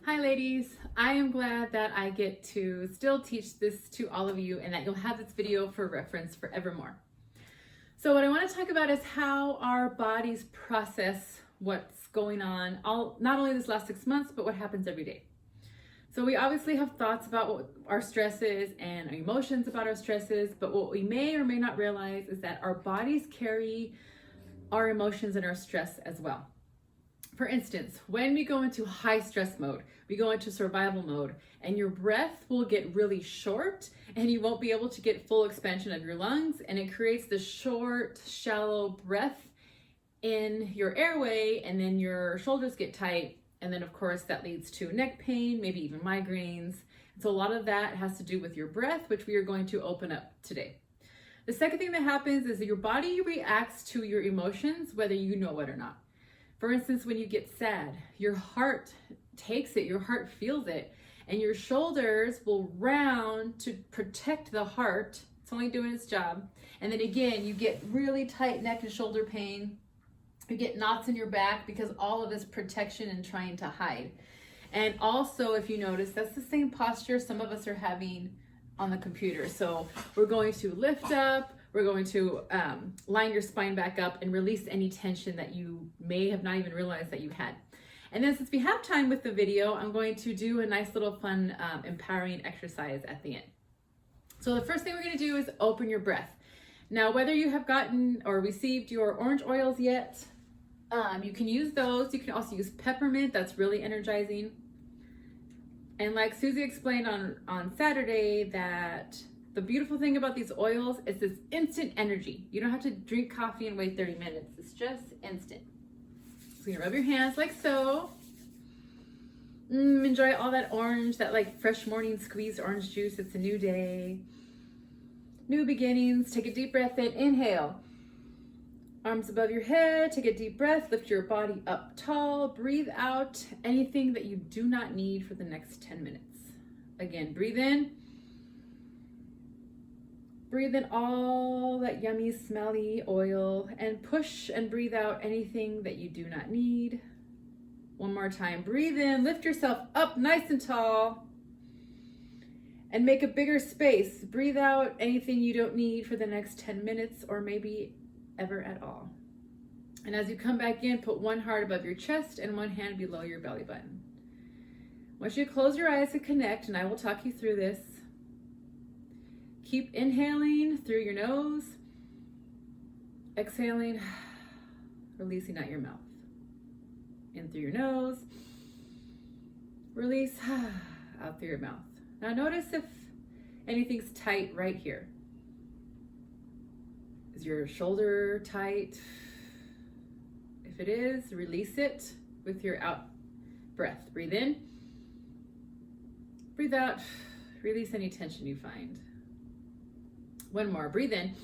Hi ladies, I am glad that I get to still teach this to all of you and that you'll have this video for reference forevermore. So what I want to talk about is how our bodies process what's going on, not only this last 6 months, but what happens every day. So we obviously have thoughts about what our stress is and our emotions about our stresses, but what we may or may not realize is that our bodies carry our emotions and our stress as well. For instance, when we go into high stress mode, we go into survival mode, and your breath will get really short and you won't be able to get full expansion of your lungs, and it creates the short, shallow breath in your airway, and then your shoulders get tight, and then of course that leads to neck pain, maybe even migraines. So a lot of that has to do with your breath, which we are going to open up today. The second thing that happens is that your body reacts to your emotions, whether you know it or not. For instance, when you get sad, your heart takes it, your heart feels it, and your shoulders will round to protect the heart. It's only doing its job. And then again, you get really tight neck and shoulder pain. You get knots in your back because all of this protection and trying to hide. And also, if you notice, that's the same posture some of us are having on the computer. So we're going to lift up, we're going to line your spine back up and release any tension that you may have not even realized that you had. And then since we have time with the video, I'm going to do a nice little fun empowering exercise at the end. So the first thing we're going to do is open your breath. Now, whether you have gotten or received your orange oils yet, you can use those. You can also use peppermint. That's really energizing. And like Susie explained on Saturday, that the beautiful thing about these oils is this instant energy. You don't have to drink coffee and wait 30 minutes. It's just instant. So you rub your hands like so. Enjoy all that orange, that like fresh morning squeezed orange juice. It's a new day, new beginnings. Take a deep breath in, inhale. Arms above your head, take a deep breath, lift your body up tall, breathe out anything that you do not need for the next 10 minutes. Again, breathe in. Breathe in all that yummy, smelly oil, and push and breathe out anything that you do not need. One more time, breathe in, lift yourself up nice and tall, and make a bigger space. Breathe out anything you don't need for the next 10 minutes or maybe ever at all. And as you come back in, put one heart above your chest and one hand below your belly button. Once you close your eyes and connect, and I will talk you through this, keep inhaling through your nose, exhaling, releasing out your mouth. In through your nose, release out through your mouth. Now notice if anything's tight right here. Is your shoulder tight? If it is, release it with your out breath. Breathe in, breathe out, release any tension you find. One more, breathe in,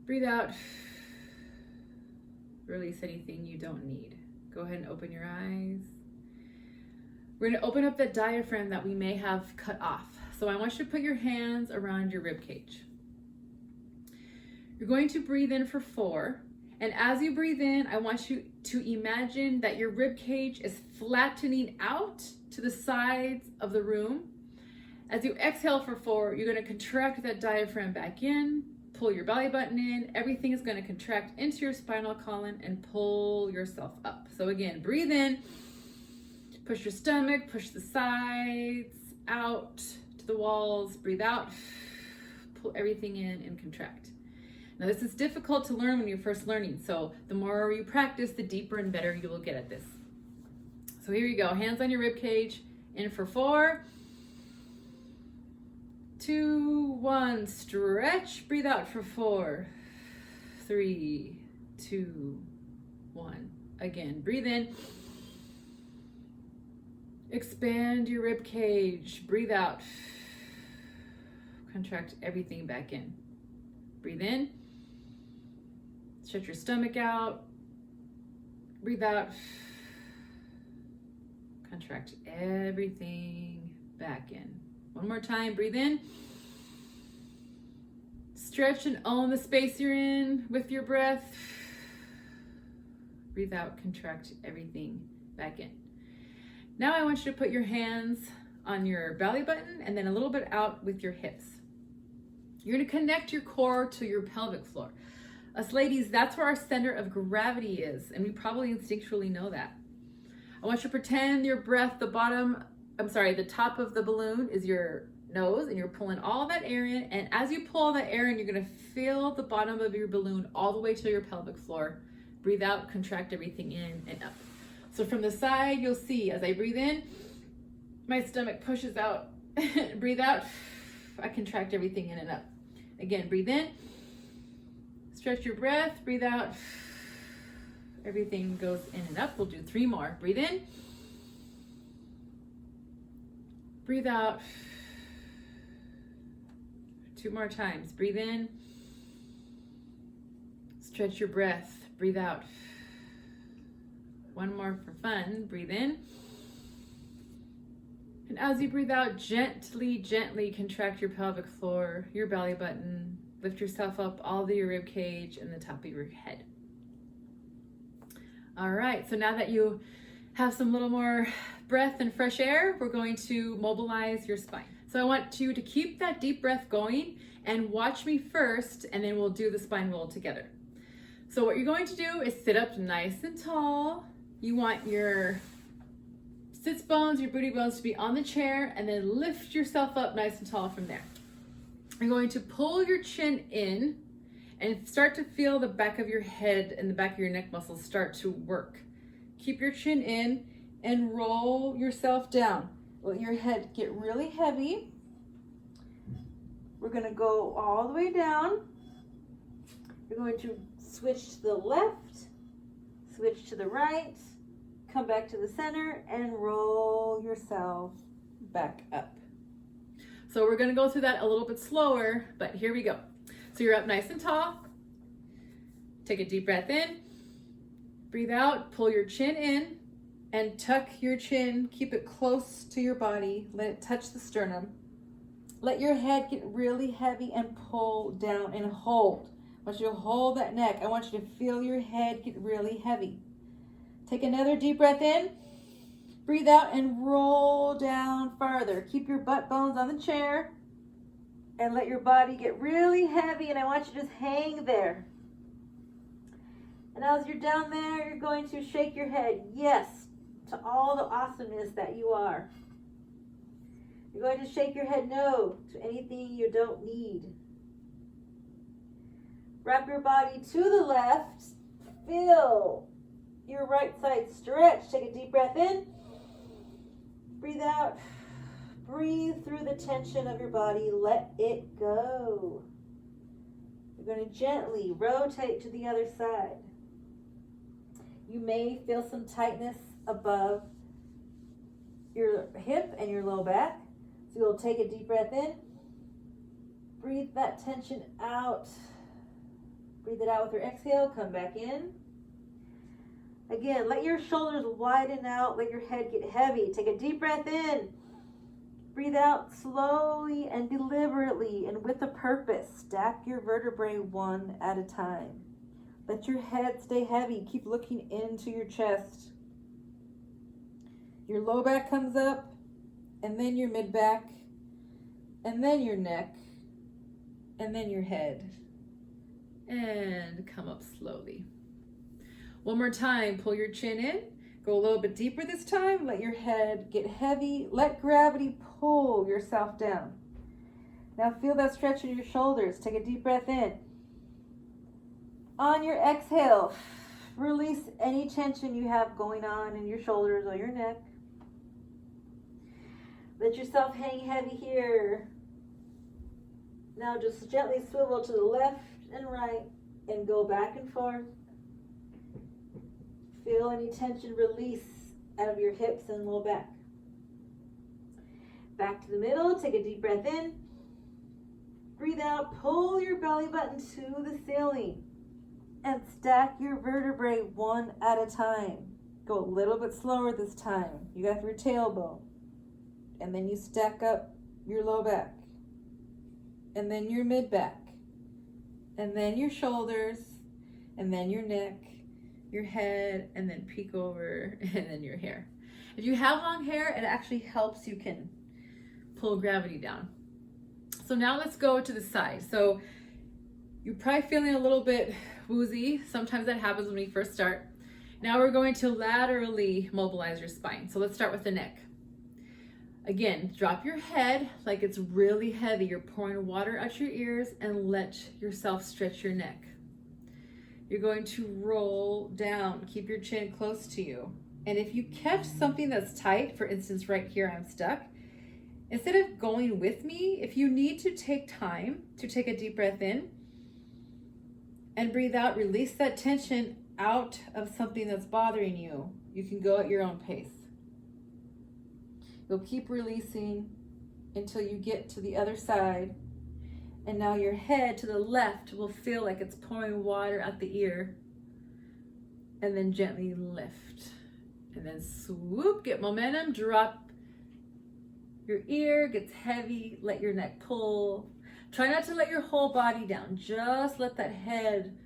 breathe out, release anything you don't need. Go ahead and open your eyes. We're going to open up that diaphragm that we may have cut off. So I want you to put your hands around your rib cage. You're going to breathe in for 4. And as you breathe in, I want you to imagine that your rib cage is flattening out to the sides of the room. As you exhale for 4, you're going to contract that diaphragm back in, pull your belly button in. Everything is going to contract into your spinal column and pull yourself up. So again, breathe in, push your stomach, push the sides out to the walls, breathe out, pull everything in and contract. Now this is difficult to learn when you're first learning, so the more you practice, the deeper and better you will get at this. So here you go, hands on your rib cage, in for 4, 2, 1, stretch, breathe out for 4, 3, 2, 1. Again, breathe in, expand your rib cage, breathe out, contract everything back in. Breathe in, stretch your stomach out, breathe out, contract everything back in. One more time, breathe in, stretch and own the space you're in with your breath. Breathe out, contract everything back in. Now I want you to put your hands on your belly button and then a little bit out with your hips. You're gonna connect your core to your pelvic floor. Us ladies, that's where our center of gravity is, and we probably instinctually know that. I want you to pretend your breath, the top of the balloon is your nose, and you're pulling all that air in, and as you pull all that air in, you're gonna feel the bottom of your balloon all the way to your pelvic floor. Breathe out, contract everything in and up. So from the side, you'll see as I breathe in, my stomach pushes out. Breathe out, I contract everything in and up. Again, breathe in, stretch your breath, breathe out, everything goes in and up. We'll do 3 more. Breathe in, breathe out, 2 more times. Breathe in, stretch your breath, breathe out. 1 more for fun. Breathe in. And as you breathe out, gently, gently contract your pelvic floor, your belly button. Lift yourself up all to your rib cage and the top of your head. All right, so now that you have some little more breath and fresh air, we're going to mobilize your spine. So I want you to keep that deep breath going and watch me first, and then we'll do the spine roll together. So what you're going to do is sit up nice and tall. You want your sits bones, your booty bones to be on the chair, and then lift yourself up nice and tall from there. You're going to pull your chin in and start to feel the back of your head and the back of your neck muscles start to work. Keep your chin in and roll yourself down. Let your head get really heavy. We're going to go all the way down. You're going to switch to the left, switch to the right, come back to the center, and roll yourself back up. So we're going to go through that a little bit slower, but here we go. So you're up nice and tall. Take a deep breath in. Breathe out, pull your chin in, and tuck your chin. Keep it close to your body. Let it touch the sternum. Let your head get really heavy and pull down and hold. I want you to hold that neck. I want you to feel your head get really heavy. Take another deep breath in. Breathe out and roll down farther. Keep your butt bones on the chair and let your body get really heavy, and I want you to just hang there. And as you're down there, you're going to shake your head yes to all the awesomeness that you are. You're going to shake your head no to anything you don't need. Wrap your body to the left. Feel your right side stretch. Take a deep breath in. Breathe out. Breathe through the tension of your body. Let it go. You're going to gently rotate to the other side. You may feel some tightness above your hip and your low back. So you'll take a deep breath in. Breathe that tension out. Breathe it out with your exhale. Come back in. Again, let your shoulders widen out. Let your head get heavy. Take a deep breath in. Breathe out slowly and deliberately and with a purpose. Stack your vertebrae one at a time. Let your head stay heavy. Keep looking into your chest. Your low back comes up, and then your mid back, and then your neck, and then your head. And come up slowly. One more time, pull your chin in. Go a little bit deeper this time. Let your head get heavy. Let gravity pull yourself down. Now feel that stretch in your shoulders. Take a deep breath in. On your exhale, release any tension you have going on in your shoulders or your neck. Let yourself hang heavy here. Now just gently swivel to the left and right and go back and forth. Feel any tension release out of your hips and low back. Back to the middle. Take a deep breath in. Breathe out. Pull your belly button to the ceiling. And stack your vertebrae one at a time. Go a little bit slower this time. You got your tailbone. And then you stack up your low back. And then your mid back. And then your shoulders. And then your neck, your head, and then peek over, and then your hair. If you have long hair, it actually helps. You can pull gravity down. So now let's go to the side. So you're probably feeling a little bit woozy. Sometimes that happens when we first start. Now we're going to laterally mobilize your spine. So let's start with the neck. Again, drop your head like it's really heavy. You're pouring water out your ears and let yourself stretch your neck. You're going to roll down. Keep your chin close to you. And if you catch something that's tight, for instance, right here, I'm stuck, instead of going with me, if you need to take time to take a deep breath in and breathe out, release that tension out of something that's bothering you. You can go at your own pace. You'll keep releasing until you get to the other side. And now your head to the left will feel like it's pouring water out the ear. And then gently lift. And then swoop, get momentum, drop your ear, gets heavy, let your neck pull. Try not to let your whole body down. Just let that head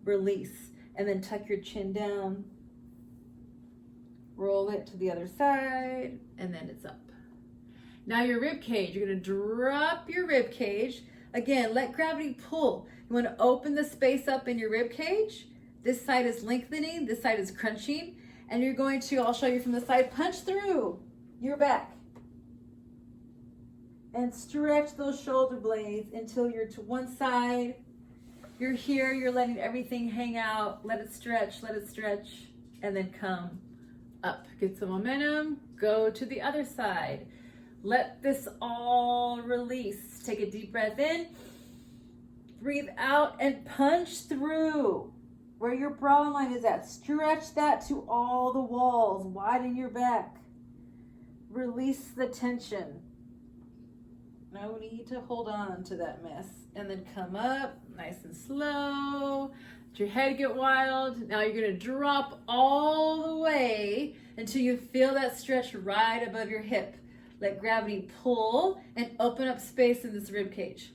release. And then tuck your chin down. Roll it to the other side, and then it's up. Now your rib cage, you're gonna drop your rib cage. Again, let gravity pull. You wanna open the space up in your rib cage. This side is lengthening, this side is crunching, and you're going to, I'll show you from the side, punch through your back. And stretch those shoulder blades until you're to one side. You're here, you're letting everything hang out. Let it stretch, and then come up. Get some momentum, go to the other side. Let this all release. Take a deep breath in, breathe out, and punch through where your brow line is at. Stretch that to all the walls. Widen your back. Release the tension. No need to hold on to that mess. And then come up, nice and slow. Let your head get wild. Now you're gonna drop all the way until you feel that stretch right above your hip. Let gravity pull and open up space in this rib cage.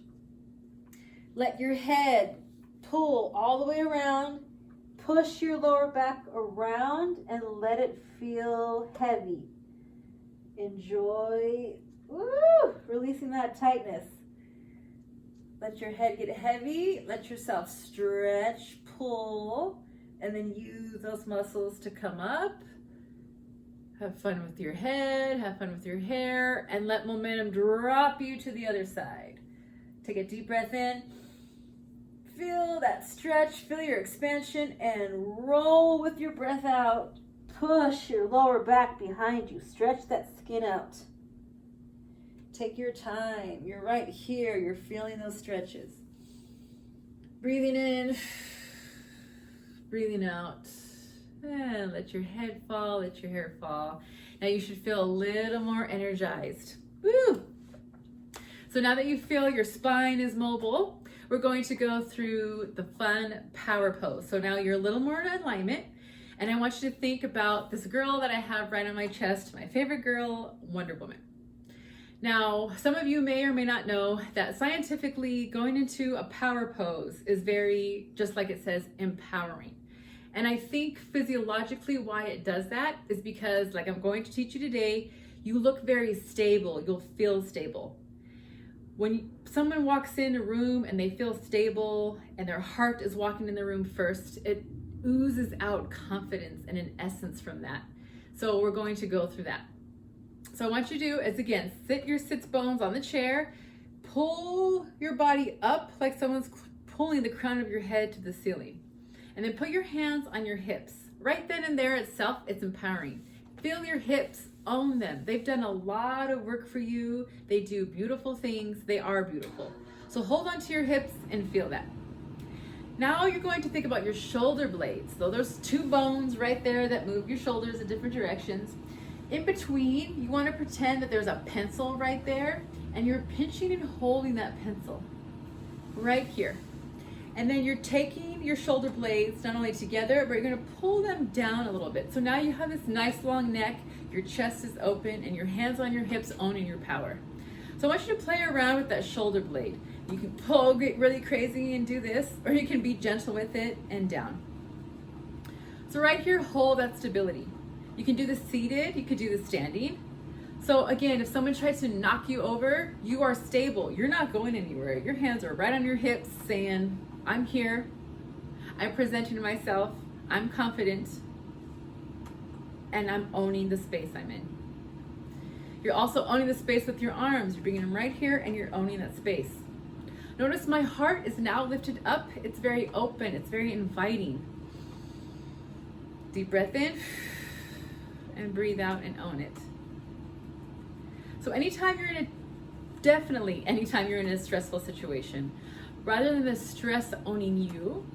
Let your head pull all the way around. Push your lower back around and let it feel heavy. Enjoy, releasing that tightness. Let your head get heavy. Let yourself stretch, pull, and then use those muscles to come up. Have fun with your head, have fun with your hair, and let momentum drop you to the other side. Take a deep breath in. Feel that stretch, feel your expansion, and roll with your breath out. Push your lower back behind you. Stretch that skin out. Take your time. You're right here. You're feeling those stretches. Breathing in, breathing out. And let your head fall, let your hair fall. Now you should feel a little more energized. Woo! So now that you feel your spine is mobile, we're going to go through the fun power pose. So now you're a little more in alignment. And I want you to think about this girl that I have right on my chest, my favorite girl, Wonder Woman. Now, some of you may or may not know that scientifically going into a power pose is very, just like it says, empowering. And I think physiologically why it does that is because, like I'm going to teach you today, you look very stable, you'll feel stable. When someone walks in a room and they feel stable and their heart is walking in the room first, it oozes out confidence and an essence from that. So we're going to go through that. So I want you to do is, again, sit your sits bones on the chair, pull your body up like someone's pulling the crown of your head to the ceiling. And then put your hands on your hips. Right then and there itself, it's empowering. Feel your hips, own them. They've done a lot of work for you. They do beautiful things. They are beautiful. So hold on to your hips and feel that. Now you're going to think about your shoulder blades. So there's two bones right there that move your shoulders in different directions. In between, you want to pretend that there's a pencil right there and you're pinching and holding that pencil right here. And then you're taking your shoulder blades not only together, but you're going to pull them down a little bit. So now you have this nice long neck, your chest is open, and your hands on your hips owning your power. So I want you to play around with that shoulder blade. You can pull, get really crazy and do this, or you can be gentle with it and down. So right here, hold that stability. You can do the seated, you could do the standing. So again, if someone tries to knock you over, you are stable. You're not going anywhere. Your hands are right on your hips saying, I'm here. I'm presenting myself. I'm confident. And I'm owning the space I'm in. You're also owning the space with your arms. You're bringing them right here and you're owning that space. Notice my heart is now lifted up. It's very open. It's very inviting. Deep breath in and breathe out and own it. So anytime you're in a stressful situation, rather than the stress owning you,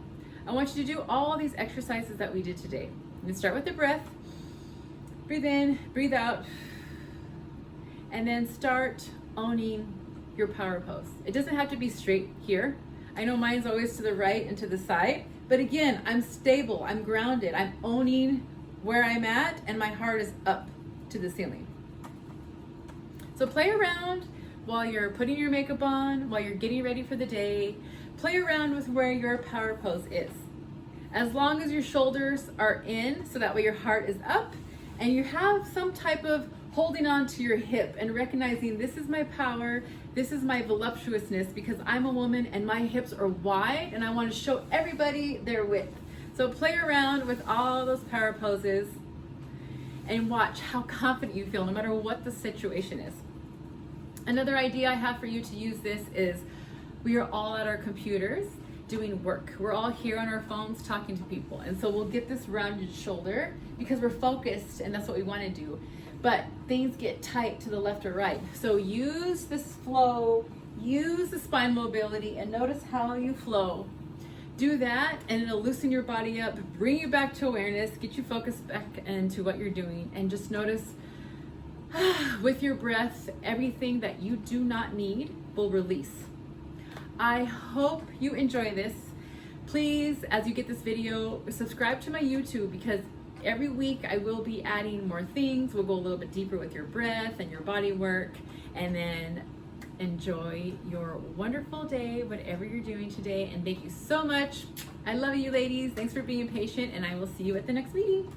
I want you to do all these exercises that we did today. I'm gonna start with the breath. Breathe in, breathe out, and then start owning your power pose. It doesn't have to be straight here. I know mine's always to the right and to the side, but again, I'm stable, I'm grounded, I'm owning where I'm at, and my heart is up to the ceiling. So play around while you're putting your makeup on, while you're getting ready for the day. Play around with where your power pose is. As long as your shoulders are in, so that way your heart is up, and you have some type of holding on to your hip and recognizing this is my power, this is my voluptuousness, because I'm a woman and my hips are wide and I want to show everybody their width. So play around with all those power poses and watch how confident you feel no matter what the situation is. Another idea I have for you to use this is we are all at our computers doing work. We're all here on our phones talking to people. And so we'll get this rounded shoulder because we're focused and that's what we want to do. But things get tight to the left or right. So use this flow, use the spine mobility, and notice how you flow. Do that and it'll loosen your body up, bring you back to awareness, get you focused back into what you're doing, and just notice with your breath, everything that you do not need will release. I hope you enjoy this. Please, as you get this video, subscribe to my YouTube because every week I will be adding more things. We'll go a little bit deeper with your breath and your body work, and then enjoy your wonderful day, whatever you're doing today. And thank you so much. I love you, ladies. Thanks for being patient, and I will see you at the next meeting.